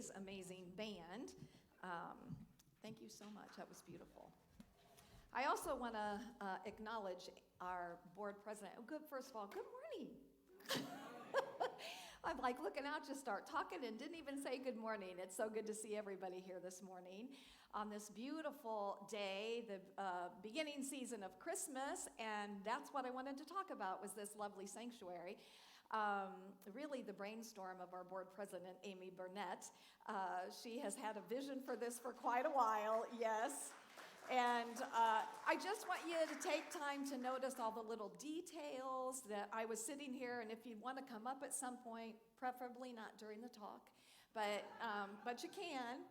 today's amazing band. Thank you so much. That was beautiful. I also want to acknowledge our board president. First of all, good morning. I'm like looking out, just start talking and didn't even say good morning. It's so good to see everybody here this morning on this beautiful day, the beginning season of Christmas, and that's what I wanted to talk about was this lovely sanctuary. Really the brainstorm of our board president, Amy Burnett. She has had a vision for this for quite a while, yes. And I just want you to take time to notice all the little details that I was sitting here, and if you want to come up at some point, preferably not during the talk, but you can.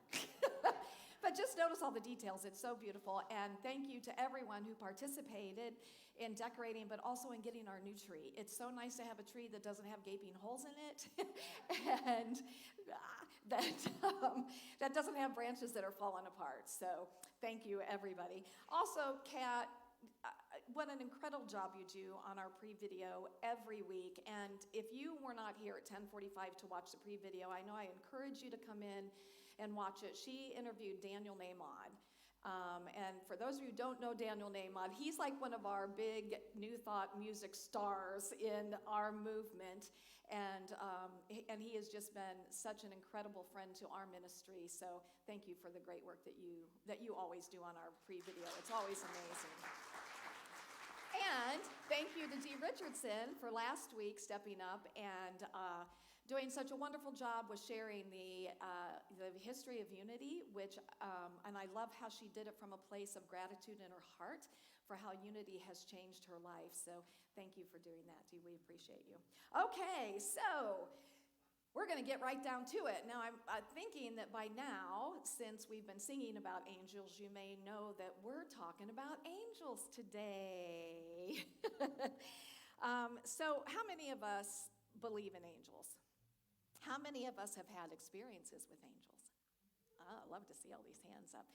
But just notice all the details. It's so beautiful. And thank you to everyone who participated in decorating, but also in getting our new tree. It's so nice to have a tree that doesn't have gaping holes in it, and that doesn't have branches that are falling apart. So thank you, everybody. Also, Kat, what an incredible job you do on our pre-video every week. And if you were not here at 10:45 to watch the pre-video, I know I encourage you to come in and watch it. She interviewed Daniel Nahmod. And for those of you who don't know Daniel Nahmod, he's like one of our big New Thought music stars in our movement. And he has just been such an incredible friend to our ministry. So thank you for the great work that you always do on our pre-video. It's always amazing. And thank you to Dee Richardson for last week stepping up and doing such a wonderful job with sharing the history of Unity, and I love how she did it from a place of gratitude in her heart for how Unity has changed her life. So thank you for doing that, Dee. We appreciate you. Okay, so we're going to get right down to it. Now, I'm thinking that by now, since we've been singing about angels, you may know that we're talking about angels today. So how many of us believe in angels? How many of us have had experiences with angels? I'd love to see all these hands up.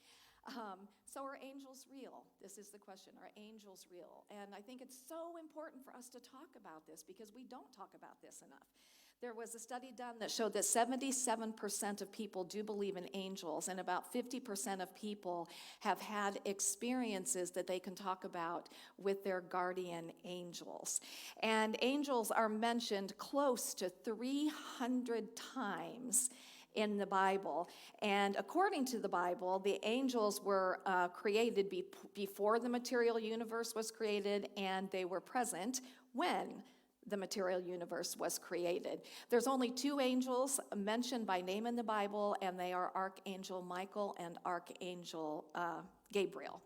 So are angels real? This is the question. Are angels real? And I think it's so important for us to talk about this because we don't talk about this enough. There was a study done that showed that 77% of people do believe in angels, and about 50% of people have had experiences that they can talk about with their guardian angels. And angels are mentioned close to 300 times in the Bible. And according to the Bible, the angels were created before the material universe was created, and they were present when the material universe was created. There's only two angels mentioned by name in the Bible, and they are Archangel Michael and Archangel Gabriel.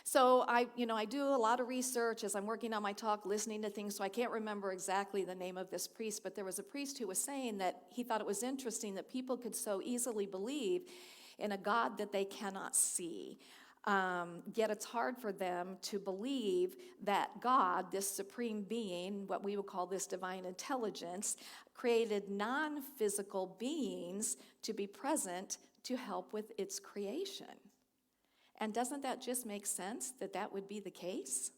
So I do a lot of research as I'm working on my talk, listening to things, so I can't remember exactly the name of this priest, but there was a priest who was saying that he thought it was interesting that people could so easily believe in a God that they cannot see. Yet it's hard for them to believe that God, this supreme being, what we would call this divine intelligence, created non-physical beings to be present to help with its creation. And doesn't that just make sense that that would be the case?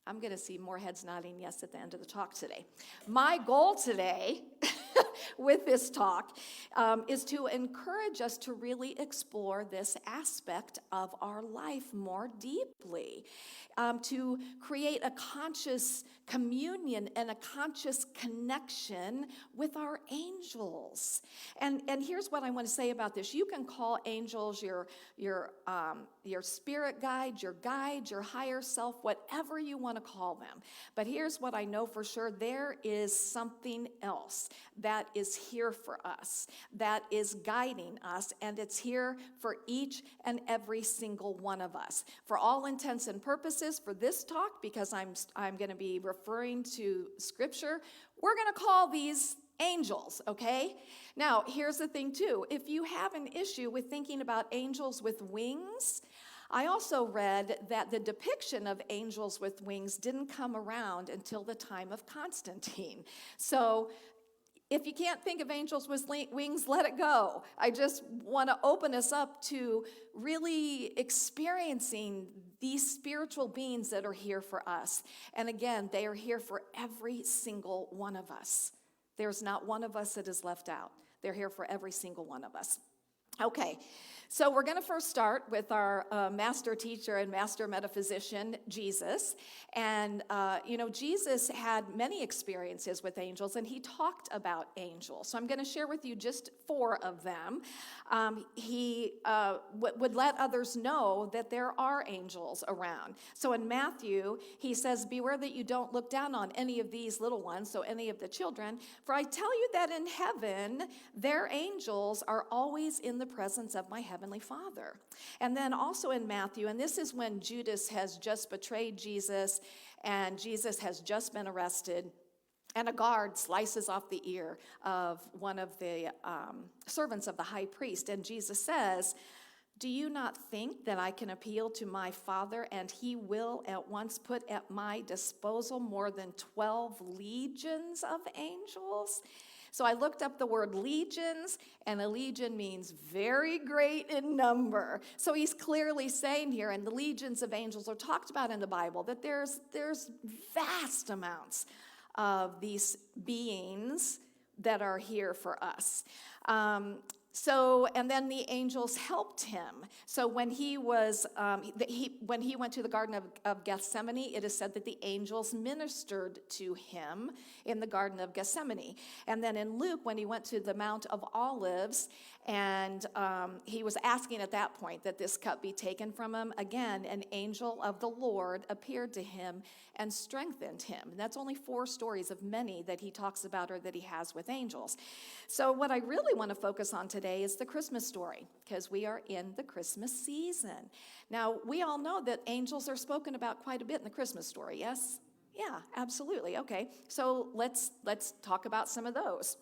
I'm going to see more heads nodding yes at the end of the talk today. My goal today with this talk is to encourage us to really explore this aspect of our life more deeply, to create a conscious communion and a conscious connection with our angels. And here's what I want to say about this. You can call angels your spirit guide, your higher self, whatever you want to call them. But here's what I know for sure. There is something else that is here for us, that is guiding us, and it's here for each and every single one of us. For all intents and purposes, for this talk, because I'm going to be referring to Scripture, we're going to call these angels, okay? Now, here's the thing, too. If you have an issue with thinking about angels with wings, I also read that the depiction of angels with wings didn't come around until the time of Constantine. So if you can't think of angels with wings, let it go. I just want to open us up to really experiencing these spiritual beings that are here for us. And again, they are here for every single one of us. There's not one of us that is left out. They're here for every single one of us. Okay, so we're going to first start with our master teacher and master metaphysician, Jesus. And, Jesus had many experiences with angels, and he talked about angels. So I'm going to share with you just 4 of them. He would let others know that there are angels around. So in Matthew, he says, beware that you don't look down on any of these little ones, so any of the children, for I tell you that in heaven, their angels are always in the presence of my heavenly Father. And then also in Matthew, and this is when Judas has just betrayed Jesus, and Jesus has just been arrested, and a guard slices off the ear of one of the servants of the high priest. And Jesus says, do you not think that I can appeal to my Father, and he will at once put at my disposal more than 12 legions of angels? So I looked up the word legions, and a legion means very great in number. So he's clearly saying here, and the legions of angels are talked about in the Bible, that there's vast amounts of these beings that are here for us. And then the angels helped him. So when he was, when he went to the Garden of Gethsemane, it is said that the angels ministered to him in the Garden of Gethsemane. And then in Luke, when he went to the Mount of Olives, and he was asking at that point that this cup be taken from him, again, an angel of the Lord appeared to him and strengthened him. And that's only 4 stories of many that he talks about or that he has with angels. So what I really want to focus on today is the Christmas story, because we are in the Christmas season. Now, we all know that angels are spoken about quite a bit in the Christmas story, yes? Yeah, absolutely. Okay, so let's talk about some of those.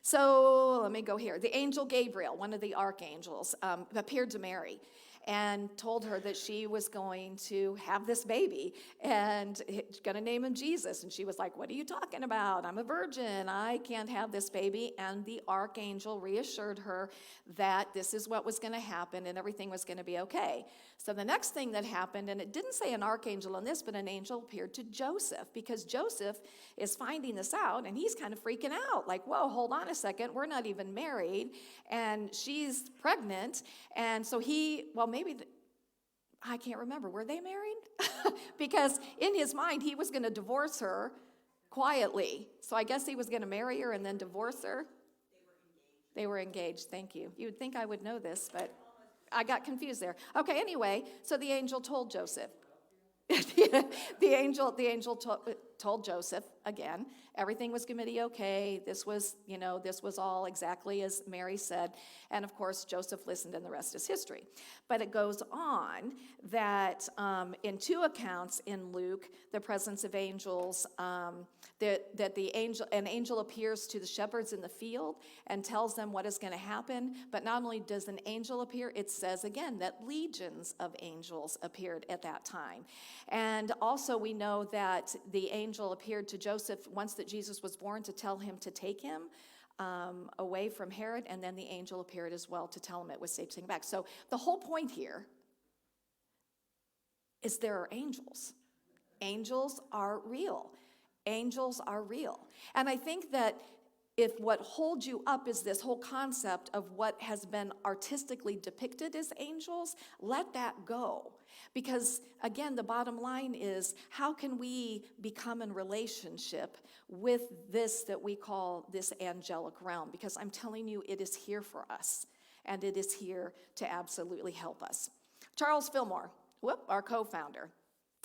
So let me go here. The angel Gabriel, one of the archangels, appeared to Mary and told her that she was going to have this baby and going to name him Jesus. And she was like, what are you talking about? I'm a virgin. I can't have this baby. And the archangel reassured her that this is what was going to happen and everything was going to be okay. So the next thing that happened, and it didn't say an archangel on this, but an angel appeared to Joseph, because Joseph is finding this out and he's kind of freaking out. Like, whoa, hold on a second. We're not even married and she's pregnant. And so I can't remember. Were they married? Because in his mind, he was going to divorce her quietly. So I guess he was going to marry her and then divorce her. They were engaged. Thank you. You would think I would know this, but I got confused there. Okay, anyway, so the angel told Joseph. the angel told Joseph again, everything was going to be okay. This was all exactly as Mary said. And of course, Joseph listened, and the rest is history. But it goes on that in 2 accounts in Luke, the presence of angels, that an angel appears to the shepherds in the field and tells them what is going to happen. But not only does an angel appear, it says again that legions of angels appeared at that time. And also we know that the angel appeared to Joseph once that Jesus was born to tell him to take him away from Herod, and then the angel appeared as well to tell him it was safe to take him back. So the whole point here is there are angels. Angels are real. Angels are real. And I think that if what holds you up is this whole concept of what has been artistically depicted as angels, let that go. Because, again, the bottom line is, how can we become in relationship with this that we call this angelic realm? Because I'm telling you, it is here for us, and it is here to absolutely help us. Charles Fillmore, our co-founder,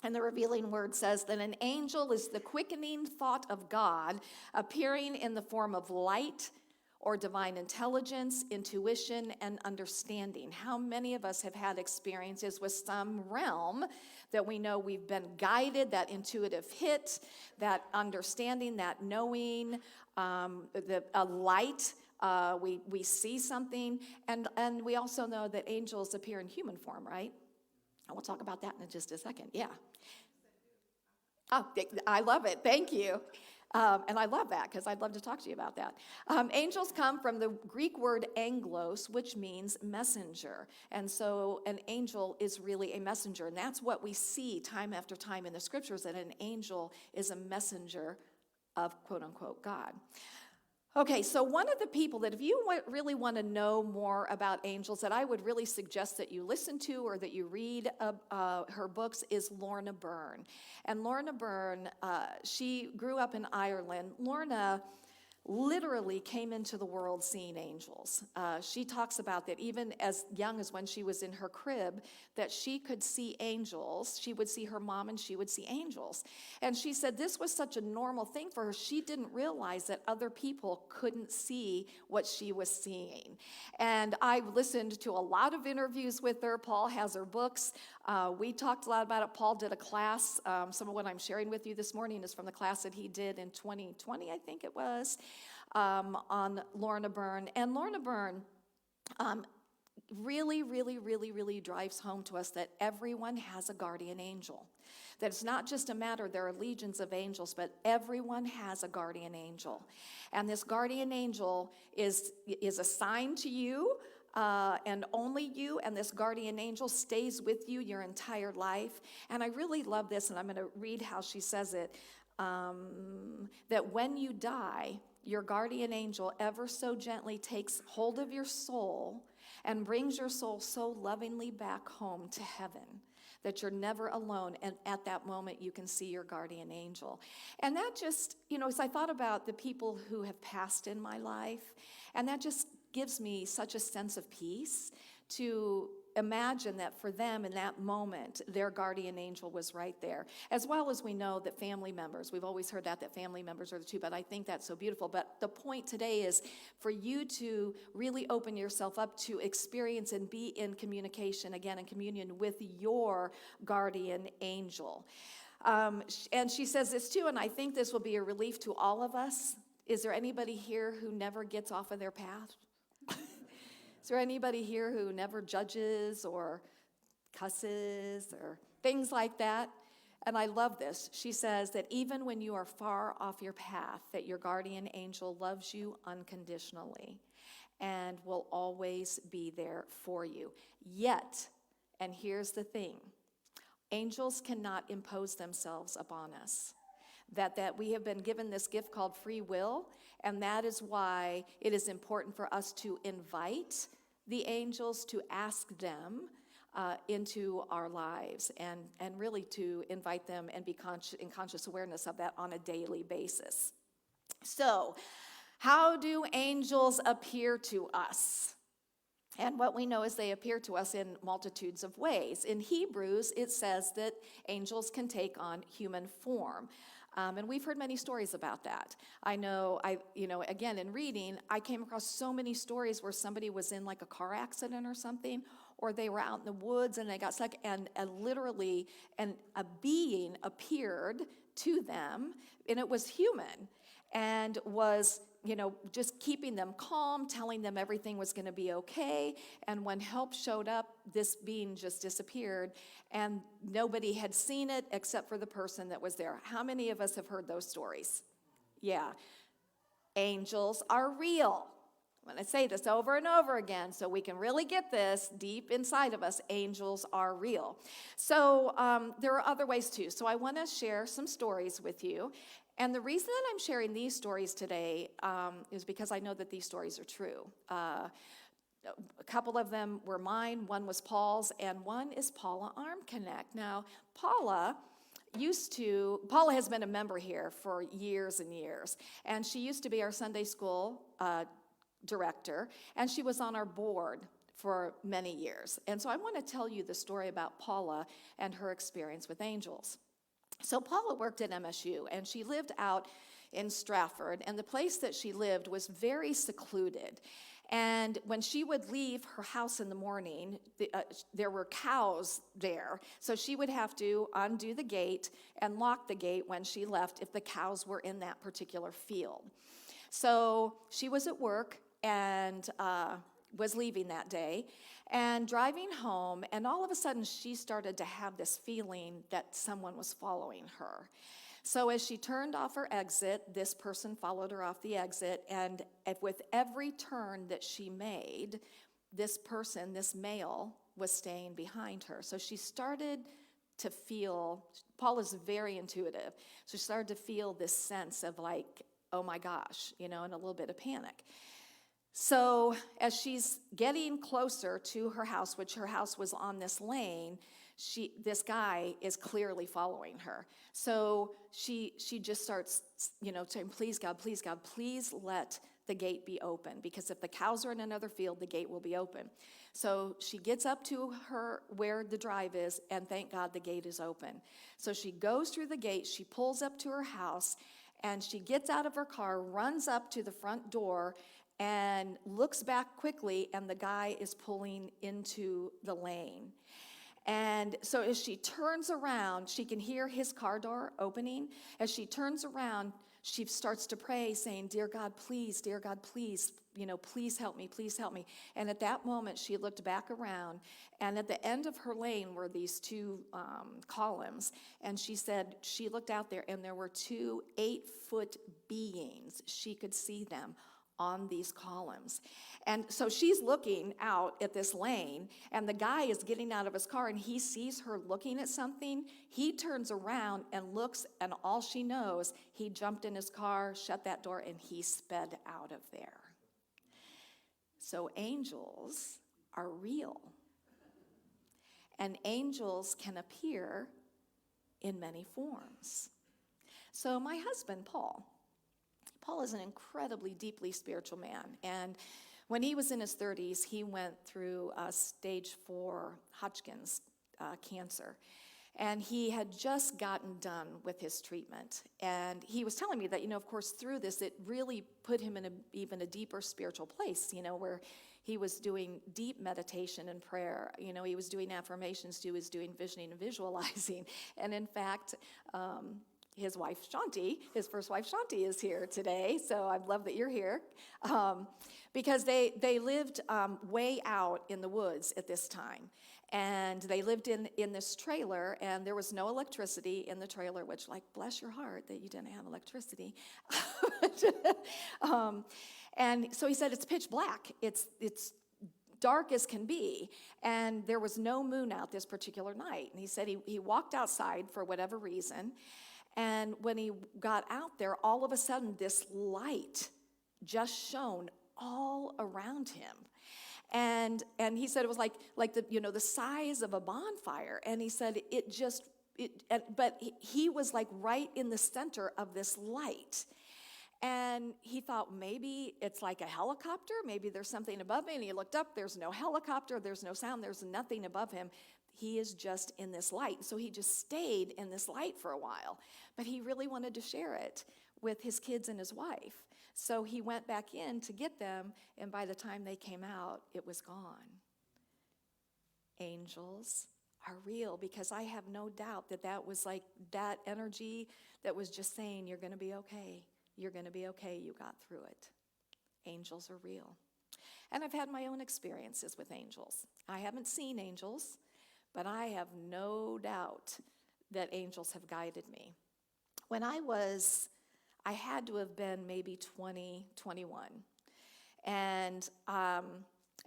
and the revealing word says that an angel is the quickening thought of God appearing in the form of light or divine intelligence, intuition, and understanding. How many of us have had experiences with some realm that we know we've been guided, that intuitive hit, that understanding, that knowing, a light, we see something, and we also know that angels appear in human form, right? And we'll talk about that in just a second. Yeah. Oh, I love it. Thank you. And I love that because I'd love to talk to you about that. Angels come from the Greek word anglos, which means messenger. And so an angel is really a messenger. And that's what we see time after time in the scriptures, that an angel is a messenger of quote unquote God. Okay, so one of the people that if you really want to know more about angels that I would really suggest that you listen to or that you read her books is Lorna Byrne. And Lorna Byrne, she grew up in Ireland. Lorna literally came into the world seeing angels. She talks about that even as young as when she was in her crib, that she could see angels. She would see her mom and she would see angels. And she said this was such a normal thing for her. She didn't realize that other people couldn't see what she was seeing. And I listened to a lot of interviews with her. Paul has her books. We talked a lot about it. Paul did a class. Some of what I'm sharing with you this morning is from the class that he did in 2020, I think it was, on Lorna Byrne. And Lorna Byrne really drives home to us that everyone has a guardian angel. That it's not just a matter, there are legions of angels, but everyone has a guardian angel. And this guardian angel is assigned to you, and only you, and this guardian angel stays with you your entire life. And I really love this, and I'm going to read how she says it, that when you die, your guardian angel ever so gently takes hold of your soul and brings your soul so lovingly back home to heaven that you're never alone, and at that moment you can see your guardian angel. And that just, as I thought about the people who have passed in my life, and that just gives me such a sense of peace to imagine that for them in that moment, their guardian angel was right there. As well as we know that family members, we've always heard that family members are the two, but I think that's so beautiful. But the point today is for you to really open yourself up to experience and be in communication, again, in communion with your guardian angel. And she says this too, and I think this will be a relief to all of us. Is there anybody here who never gets off of their path? Is there anybody here who never judges or cusses or things like that? And I love this. She says that even when you are far off your path, that your guardian angel loves you unconditionally and will always be there for you. Yet, and here's the thing, angels cannot impose themselves upon us. That we have been given this gift called free will, and that is why it is important for us to invite the angels, to ask them into our lives, and really to invite them and be in conscious awareness of that on a daily basis. So, how do angels appear to us? And what we know is they appear to us in multitudes of ways. In Hebrews, it says that angels can take on human form. And we've heard many stories about that. I know, again, in reading, I came across so many stories where somebody was in like a car accident or something, or they were out in the woods and they got stuck, and literally a being appeared to them, and it was human, and was just keeping them calm, telling them everything was going to be okay. And when help showed up, this being just disappeared, and nobody had seen it except for the person that was there. How many of us have heard those stories? Yeah. Angels are real. I'm going to say this over and over again so we can really get this deep inside of us. Angels are real. So there are other ways too. So I want to share some stories with you. And the reason that I'm sharing these stories today is because I know that these stories are true. A couple of them were mine, one was Paul's, and one is Paula Armconnect. Now, Paula has been a member here for years and years, and she used to be our Sunday school director, and she was on our board for many years. And so I want to tell you the story about Paula and her experience with angels. So Paula worked at MSU, and she lived out in Stratford, and the place that she lived was very secluded. And when she would leave her house in the morning, there were cows there, so she would have to undo the gate and lock the gate when she left if the cows were in that particular field. So she was at work and was leaving that day and driving home, and all of a sudden she started to have this feeling that someone was following her. So as she turned off her exit, this person followed her off the exit, and with every turn that she made, this person, this male, was staying behind her. So she started to feel, Paula's very intuitive, so she started to feel this sense of like, oh my gosh, in a little bit of panic. So as she's getting closer to her house, which her house was on this lane, this guy is clearly following her. So she just starts, saying, please God, please let the gate be open, because if the cows are in another field, the gate will be open. So she gets up to where the drive is, and thank God the gate is open. So she goes through the gate, she pulls up to her house, and she gets out of her car, runs up to the front door, and looks back quickly, and the guy is pulling into the lane. And so as she turns around, she can hear his car door opening. As she turns around, she starts to pray, saying, dear God, please, please help me, please help me. And at that moment, she looked back around, and at the end of her lane were these two columns. And she said she looked out there, and there were two 8-foot beings. She could see them on these columns. And so she's looking out at this lane, and the guy is getting out of his car, and he sees her looking at something. He turns around and looks, and all she knows, he jumped in his car, shut that door, and he sped out of there. So angels are real. And angels can appear in many forms. So my husband, Paul is an incredibly deeply spiritual man. And when he was in his 30s, he went through stage 4 Hodgkin's cancer. And he had just gotten done with his treatment. And he was telling me that, of course, through this, it really put him in even a deeper spiritual place, where he was doing deep meditation and prayer. He was doing affirmations, he was doing visioning and visualizing. And in fact, his wife, Shanti, his first wife, Shanti, is here today. So I love that you're here. Because they lived way out in the woods at this time. And they lived in this trailer, and there was no electricity in the trailer, which, bless your heart that you didn't have electricity. And so he said, it's pitch black. It's dark as can be, and there was no moon out this particular night. And he said he walked outside for whatever reason, and when he got out there, all of a sudden this light just shone all around him. And he said it was like the size of a bonfire. And he said but he was right in the center of this light. And he thought maybe it's like a helicopter, maybe there's something above me. And he looked up, there's no helicopter, there's no sound, there's nothing above him. He is just in this light. So he just stayed in this light for a while. But he really wanted to share it with his kids and his wife. So he went back in to get them, and by the time they came out, it was gone. Angels are real, because I have no doubt that was that energy that was just saying, you're going to be okay. You're going to be okay. You got through it. Angels are real. And I've had my own experiences with angels. I haven't seen angels, but I have no doubt that angels have guided me. When I had to have been maybe 20, 21. And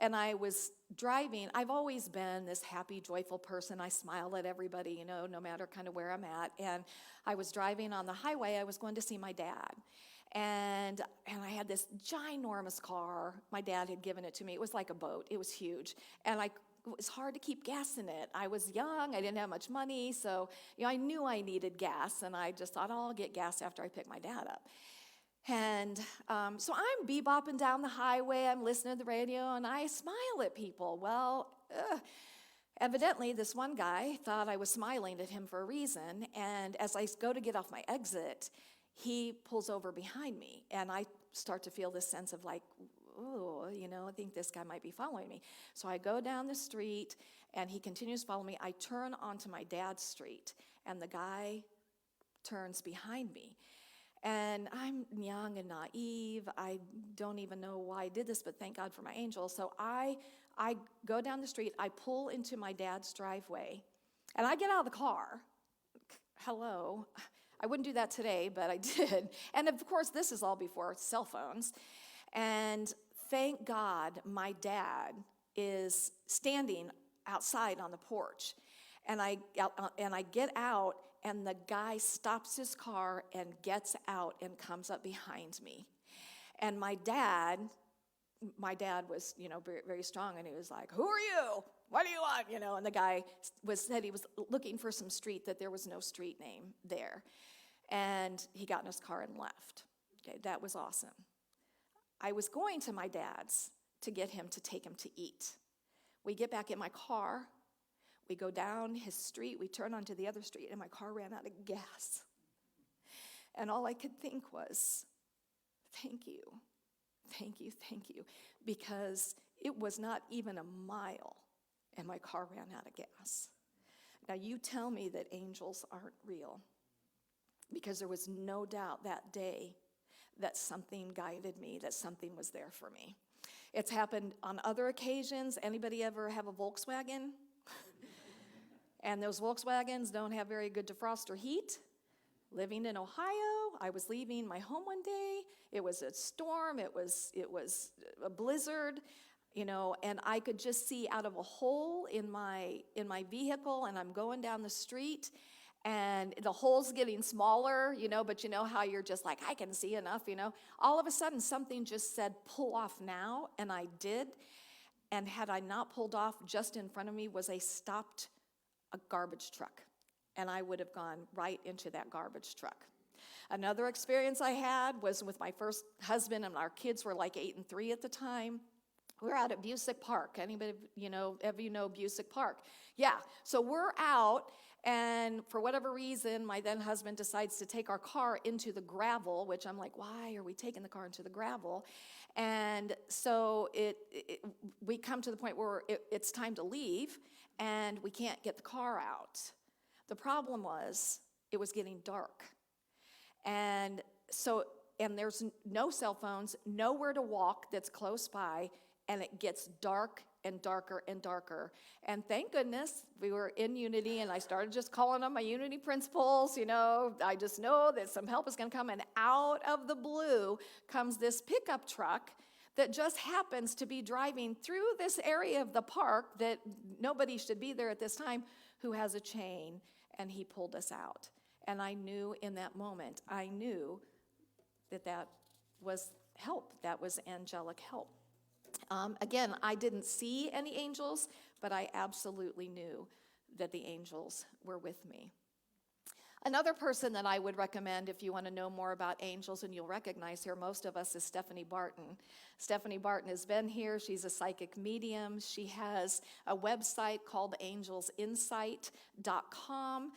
I was driving. I've always been this happy, joyful person. I smile at everybody, no matter kind of where I'm at. And I was driving on the highway. I was going to see my dad. And I had this ginormous car. My dad had given it to me. It was like a boat. It was huge. And it was hard to keep gas in it. I was young. I didn't have much money. So, I knew I needed gas. And I just thought, I'll get gas after I pick my dad up. And so I'm bebopping down the highway. I'm listening to the radio, and I smile at people. Well, evidently, this one guy thought I was smiling at him for a reason. And as I go to get off my exit, he pulls over behind me. And I start to feel this sense of I think this guy might be following me. So I go down the street, and he continues following me. I turn onto my dad's street, and the guy turns behind me. And I'm young and naive. I don't even know why I did this, but thank God for my angel. So I go down the street. I pull into my dad's driveway, and I get out of the car. Hello. I wouldn't do that today, but I did. And of course, this is all before cell phones. And thank God my dad is standing outside on the porch. And I get out, and the guy stops his car and gets out and comes up behind me. And my dad was, very, very strong, and he was like, "Who are you? What do you want?" And the guy said he was looking for some street, that there was no street name there. And he got in his car and left. Okay, that was awesome. I was going to my dad's to get him to take him to eat. We get back in my car. We go down his street. We turn onto the other street, and my car ran out of gas. And all I could think was, thank you, thank you, thank you, because it was not even a mile, and my car ran out of gas. Now, you tell me that angels aren't real, because there was no doubt that day that something guided me, that something was there for me. It's happened on other occasions. Anybody ever have a Volkswagen? And those Volkswagens don't have very good defrost or heat. Living in Ohio, I was leaving my home one day. It was a storm. It was a blizzard, and I could just see out of a hole in my vehicle, and I'm going down the street, and the hole's getting smaller, but how you're just like, I can see enough, All of a sudden, something just said, pull off now, and I did. And had I not pulled off, just in front of me was a garbage truck, and I would have gone right into that garbage truck. Another experience I had was with my first husband, and our kids were like 8 and 3 at the time. We were out at Busick Park. Anybody, ever know Busick Park? Yeah, so we're out, and for whatever reason, my then husband decides to take our car into the gravel, which I'm like, why are we taking the car into the gravel? And so we come to the point where it's time to leave, and we can't get the car out. The problem was, it was getting dark. And there's no cell phones, nowhere to walk that's close by, and it gets dark and darker and darker. And thank goodness we were in Unity, and I started just calling on my Unity principles. I just know that some help is going to come. And out of the blue comes this pickup truck that just happens to be driving through this area of the park that nobody should be there at this time, who has a chain, and he pulled us out. And I knew in that moment, that was help. That was angelic help. Again, I didn't see any angels, but I absolutely knew that the angels were with me. Another person that I would recommend if you want to know more about angels, and you'll recognize her, most of us, is Stephanie Barton. Stephanie Barton has been here. She's a psychic medium. She has a website called angelsinsight.com.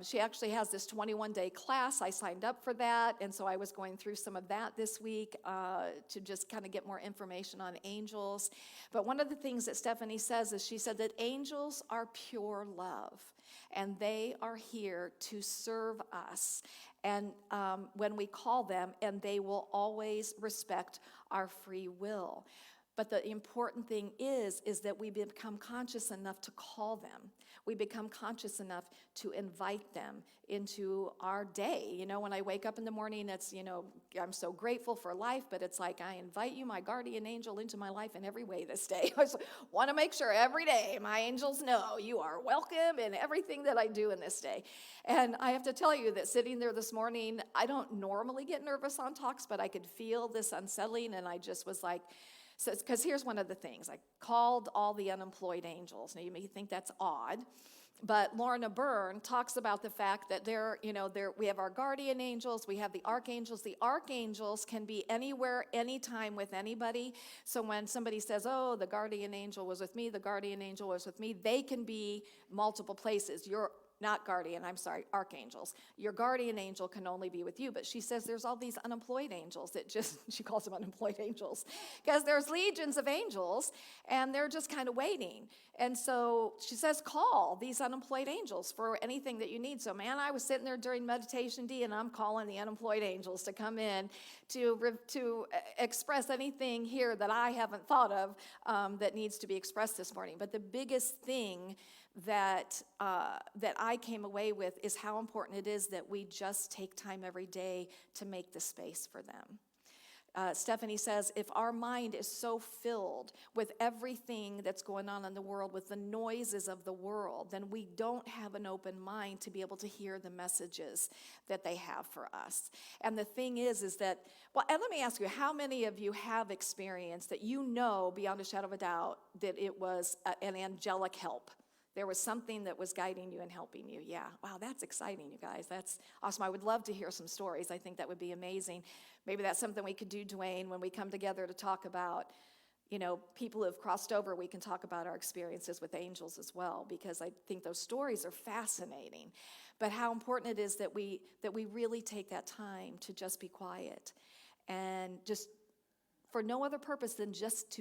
She actually has this 21-day class. I signed up for that, and so I was going through some of that this week to just kind of get more information on angels. But one of the things that Stephanie says is, she said that angels are pure love, and they are here to serve us, and when we call them, and they will always respect our free will. But the important thing is that we become conscious enough to call them. We become conscious enough to invite them into our day. When I wake up in the morning, it's, I'm so grateful for life, but it's like, I invite you, my guardian angel, into my life in every way this day. I just want to make sure every day my angels know you are welcome in everything that I do in this day. And I have to tell you that sitting there this morning, I don't normally get nervous on talks, but I could feel this unsettling, and I just was like, so, because here's one of the things. I called all the unemployed angels. Now, you may think that's odd, but Lorna Byrne talks about the fact that we have our guardian angels, we have the archangels. The archangels can be anywhere, anytime, with anybody. So when somebody says, oh, the guardian angel was with me, the guardian angel was with me, they can be multiple places. Archangels. Your guardian angel can only be with you, but she says there's all these unemployed angels she calls them unemployed angels, because there's legions of angels, and they're just kind of waiting. And so she says, call these unemployed angels for anything that you need. So, man, I was sitting there during meditation, and I'm calling the unemployed angels to come in to express anything here that I haven't thought of that needs to be expressed this morning. But the biggest thing that I came away with is how important it is that we just take time every day to make the space for them. Stephanie says, if our mind is so filled with everything that's going on in the world, with the noises of the world, then we don't have an open mind to be able to hear the messages that they have for us. And the thing is that, well, and let me ask you, how many of you have experienced that you know beyond a shadow of a doubt that it was an angelic help? There was something that was guiding you and helping you. Yeah, wow, that's exciting, you guys. That's awesome. I would love to hear some stories. I think that would be amazing. Maybe that's something we could do, Dwayne, when we come together to talk about, people who have crossed over. We can talk about our experiences with angels as well, because I think those stories are fascinating. But how important it is that we really take that time to just be quiet and just for no other purpose than just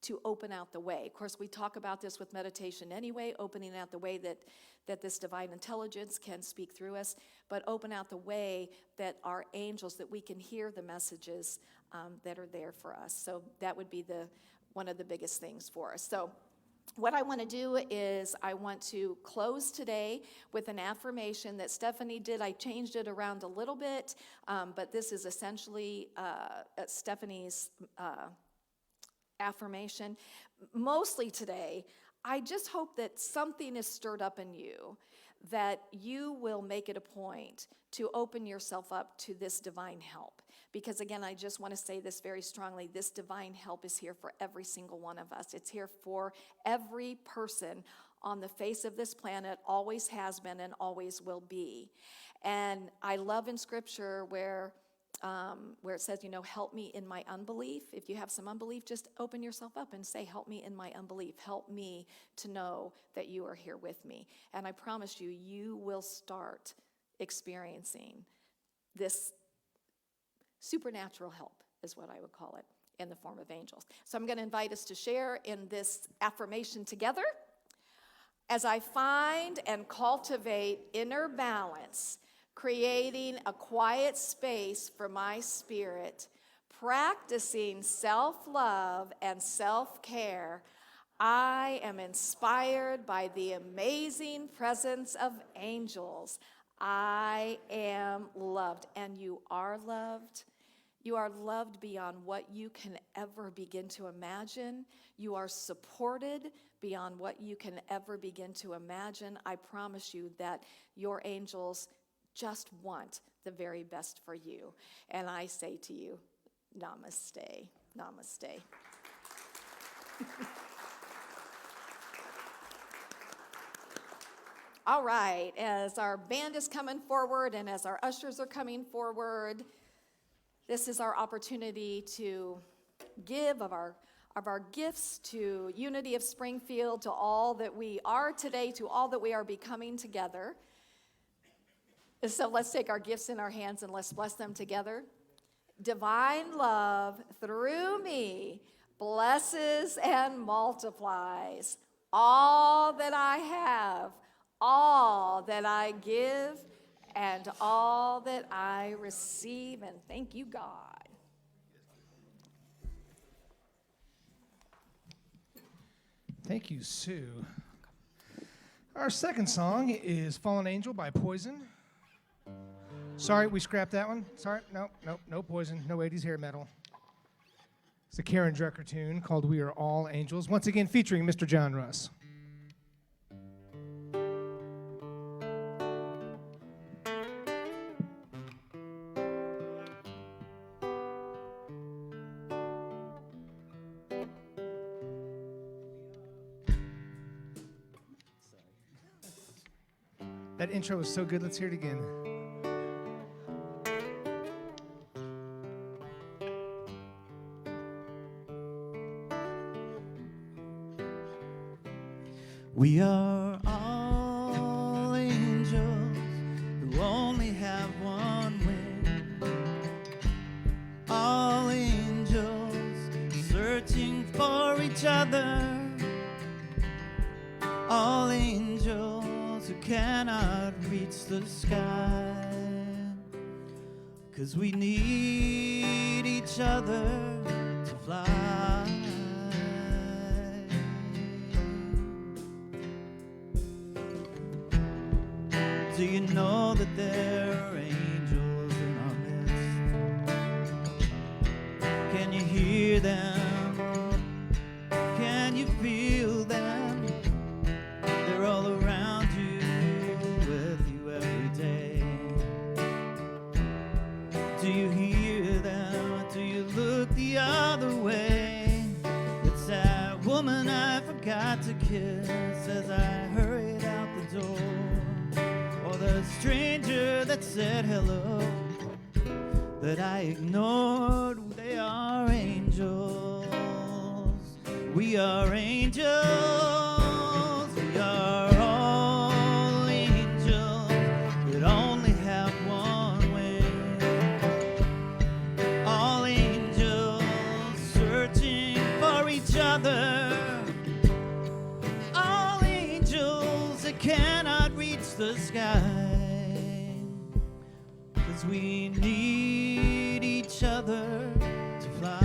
to open out the way. Of course, we talk about this with meditation anyway, opening out the way that this divine intelligence can speak through us, but open out the way that our angels, that we can hear the messages that are there for us. So that would be one of the biggest things for us. So what I want to do is I want to close today with an affirmation that Stephanie did. I changed it around a little bit, but this is essentially Stephanie's affirmation. Mostly today, I just hope that something is stirred up in you, that you will make it a point to open yourself up to this divine help. Because again, I just want to say this very strongly, this divine help is here for every single one of us. It's here for every person on the face of this planet, always has been and always will be. And I love in Scripture where it says, help me in my unbelief. If you have some unbelief, just open yourself up and say, help me in my unbelief. Help me to know that you are here with me. And I promise you, you will start experiencing this supernatural help, is what I would call it, in the form of angels. So I'm going to invite us to share in this affirmation together. As I find and cultivate inner balance, creating a quiet space for my spirit, practicing self-love and self-care, I am inspired by the amazing presence of angels. I am loved, and you are loved. You are loved beyond what you can ever begin to imagine. You are supported beyond what you can ever begin to imagine. I promise you that your angels just want the very best for you. And I say to you, namaste, namaste. All right, as our band is coming forward and as our ushers are coming forward, this is our opportunity to give of our gifts to Unity of Springfield, to all that we are today, to all that we are becoming together. So let's take our gifts in our hands and let's bless them together. Divine love through me blesses and multiplies all that I have, all that I give, and all that I receive. And thank you, God. Thank you, Sue. Our second song is Fallen Angel by Poison. Sorry, we scrapped that one. Sorry, no Poison, no 80s hair metal. It's a Karen Drucker tune called We Are All Angels, once again featuring Mr. John Russ. That intro was so good, let's hear it again. We are all angels who only have one way. All angels searching for each other. All angels who cannot reach the sky. 'Cause we need each other to fly. Do you know that there are angels in our midst? hear them? Can you feel them? They're all around you, with you every day. Do you hear them? Do you look the other way? It's that woman I forgot to kiss as I hurried out the door, or the stranger that said hello that I ignored. They are angels. We are angels. We are all angels that only have one wing. All angels searching for each other. All angels that cannot reach the sky. 'Cause we need each other to fly.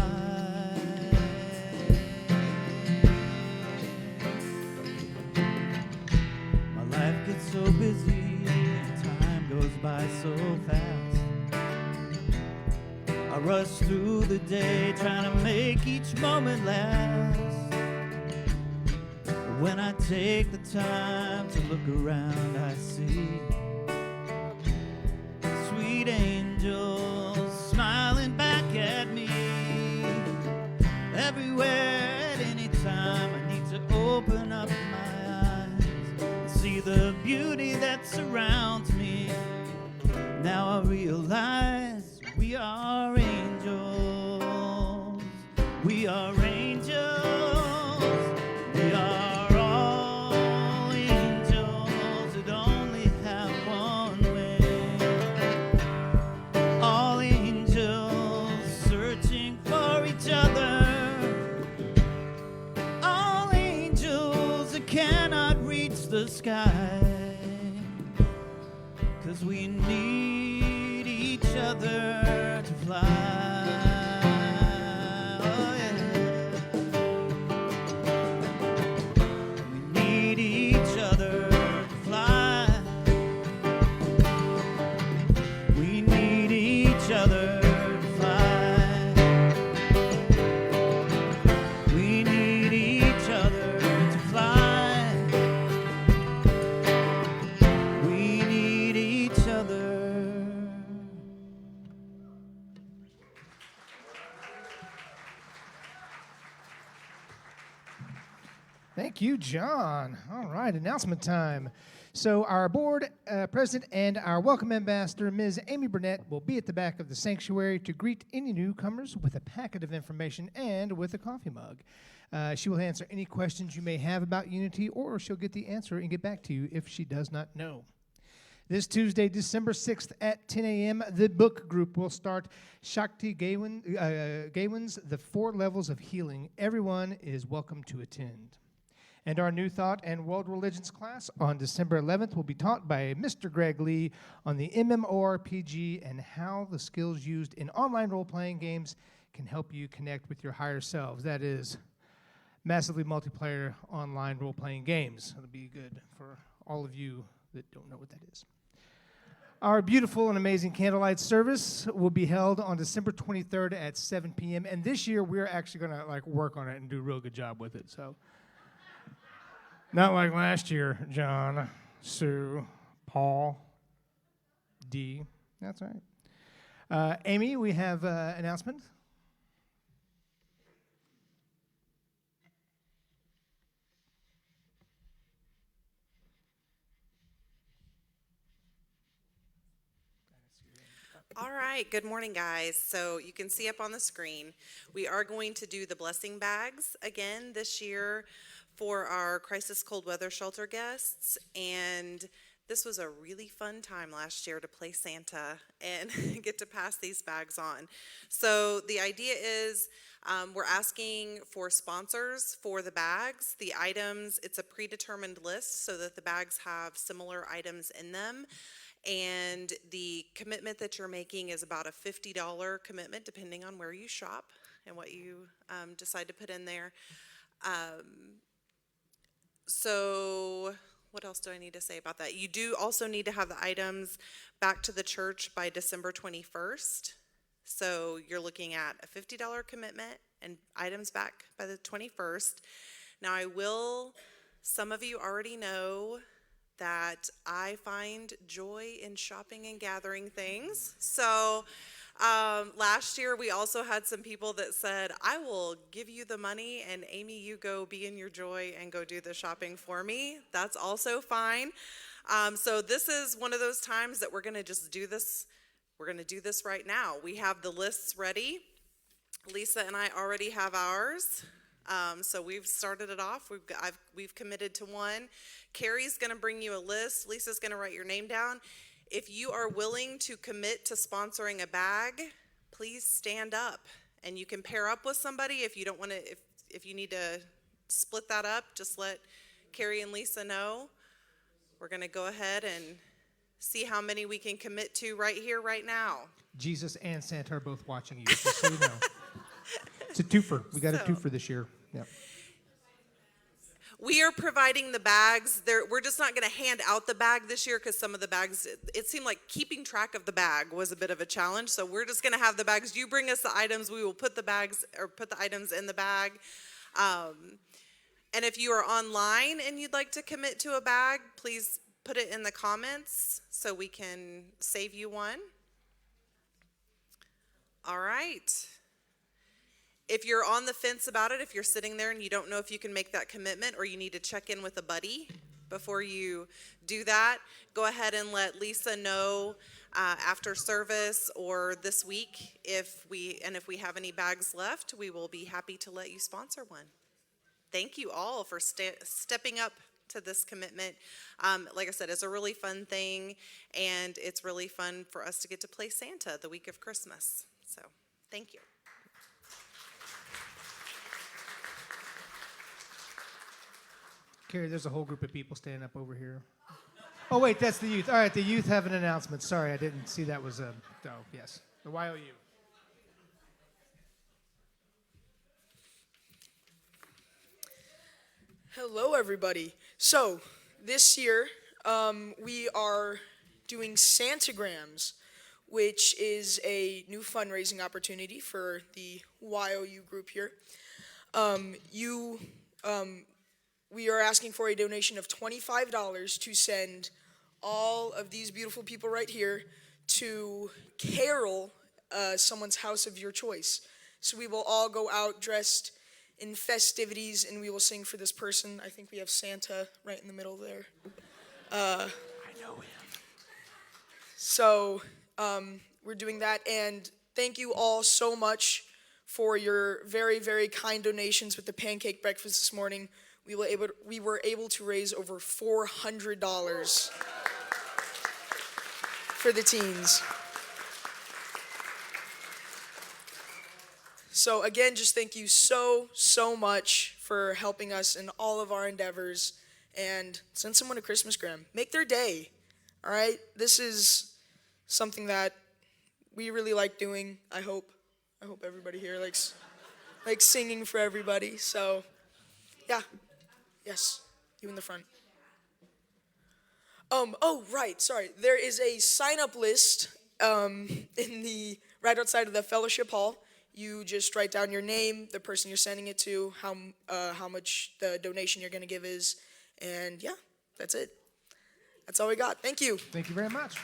My life gets so busy, time goes by so fast. I rush through the day trying to make each moment last. But when I take the time to look around, I see sweet angels smiling back at me. Everywhere at any time I need to open up my eyes and see the beauty that surrounds me. Now I realize we are angels. We are angels. We are all angels that only have one wing. All angels searching for each other. All angels that cannot reach the sky. 'Cause we need each other to fly. Oh, yeah. We need each other to fly. We need each other to fly. We need each other to fly. We need each other. Thank you, John. All right, announcement time. So our board president and our welcome ambassador, Ms. Amy Burnett, will be at the back of the sanctuary to greet any newcomers with a packet of information and with a coffee mug. She will answer any questions you may have about Unity, or she'll get the answer and get back to you if she does not know. This Tuesday, December 6th at 10 a.m., the book group will start Shakti Gawain's The Four Levels of Healing. Everyone is welcome to attend. And our New Thought and World Religions class on December 11th will be taught by Mr. Greg Lee on the MMORPG and how the skills used in online role-playing games can help you connect with your higher selves. That is massively multiplayer online role-playing games. It'll be good for all of you that don't know what that is. Our beautiful and amazing candlelight service will be held on December 23rd at 7 p.m. And this year, we're actually going to work on it and do a real good job with it. So, not like last year, John, Sue, Paul, D. That's right. Amy, we have an announcement. All right, good morning, guys. So you can see up on the screen, we are going to do the blessing bags again this year for our Crisis Cold Weather Shelter guests. And this was a really fun time last year to play Santa and get to pass these bags on. So the idea is we're asking for sponsors for the bags. The items, it's a predetermined list so that the bags have similar items in them. And the commitment that you're making is about a $50 commitment, depending on where you shop and what you decide to put in there. So what else do I need to say about that? You do also need to have the items back to the church by December 21st. So you're looking at a $50 commitment and items back by the 21st. Now some of you already know that I find joy in shopping and gathering things. So last year we also had some people that said, I will give you the money and Amy, you go be in your joy and go do the shopping for me. That's also fine. So this is one of those times that we're going to just do this. We're going to do this right now. We have the lists ready. Lisa and I already have ours. So we've started it off. We've committed to one. Carrie's going to bring you a list. Lisa's going to write your name down. If you are willing to commit to sponsoring a bag, please stand up. And you can pair up with somebody. If you don't want to, if you need to split that up, just let Carrie and Lisa know. We're going to go ahead and see how many we can commit to right here, right now. Jesus and Santa are both watching you, just so you know. It's a twofer. We got a twofer this year. Yeah. We are providing the bags. We're just not going to hand out the bag this year because some of the bags, it seemed like keeping track of the bag was a bit of a challenge. So we're just going to have the bags. You bring us the items. We will put the items in the bag. And if you are online and you'd like to commit to a bag, please put it in the comments so we can save you one. All right. If you're on the fence about it, if you're sitting there and you don't know if you can make that commitment or you need to check in with a buddy before you do that, go ahead and let Lisa know after service or this week. If we have any bags left, we will be happy to let you sponsor one. Thank you all for stepping up to this commitment. Like I said, it's a really fun thing, and it's really fun for us to get to play Santa the week of Christmas. So, thank you. Carrie, there's a whole group of people standing up over here. Oh, wait, that's the youth. All right, the youth have an announcement. Sorry, I didn't see that was yes, the YOU. Hello, everybody. So, this year, we are doing Santagrams, which is a new fundraising opportunity for the YOU group here. We are asking for a donation of $25 to send all of these beautiful people right here to carol someone's house of your choice. So we will all go out dressed in festivities, and we will sing for this person. I think we have Santa right in the middle there. I know him. So we're doing that, and thank you all so much for your very, very kind donations with the pancake breakfast this morning. We were able to raise over $400 for the teens. So again, just thank you so much for helping us in all of our endeavors, and send someone a Christmasgram. Make their day, all right? This is something that we really like doing. I hope everybody here likes singing for everybody. So, yeah. Yes, you in the front. Oh, right, sorry. There is a sign-up list right outside of the fellowship hall. You just write down your name, the person you're sending it to, how much the donation you're going to give is, and yeah, that's it. That's all we got. Thank you. Thank you very much.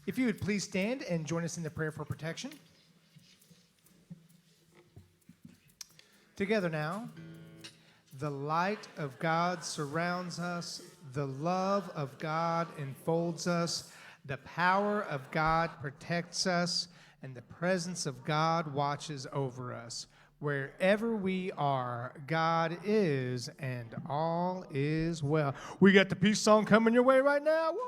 If you would please stand and join us in the prayer for protection. Together now. The light of God surrounds us. The love of God enfolds us. The power of God protects us. And the presence of God watches over us. Wherever we are, God is, and all is well. We got the peace song coming your way right now. Woo!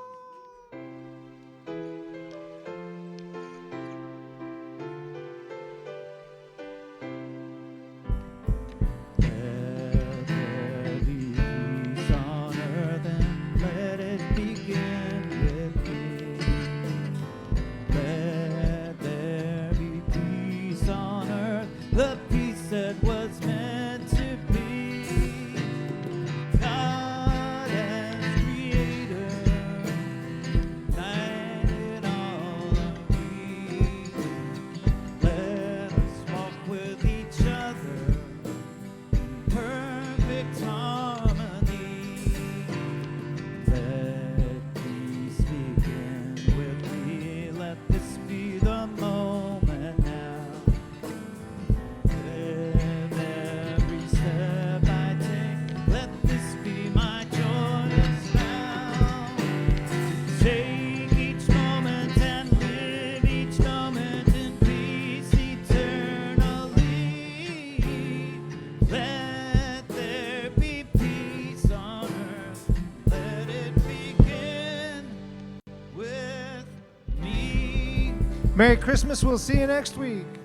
Merry Christmas. We'll see you next week.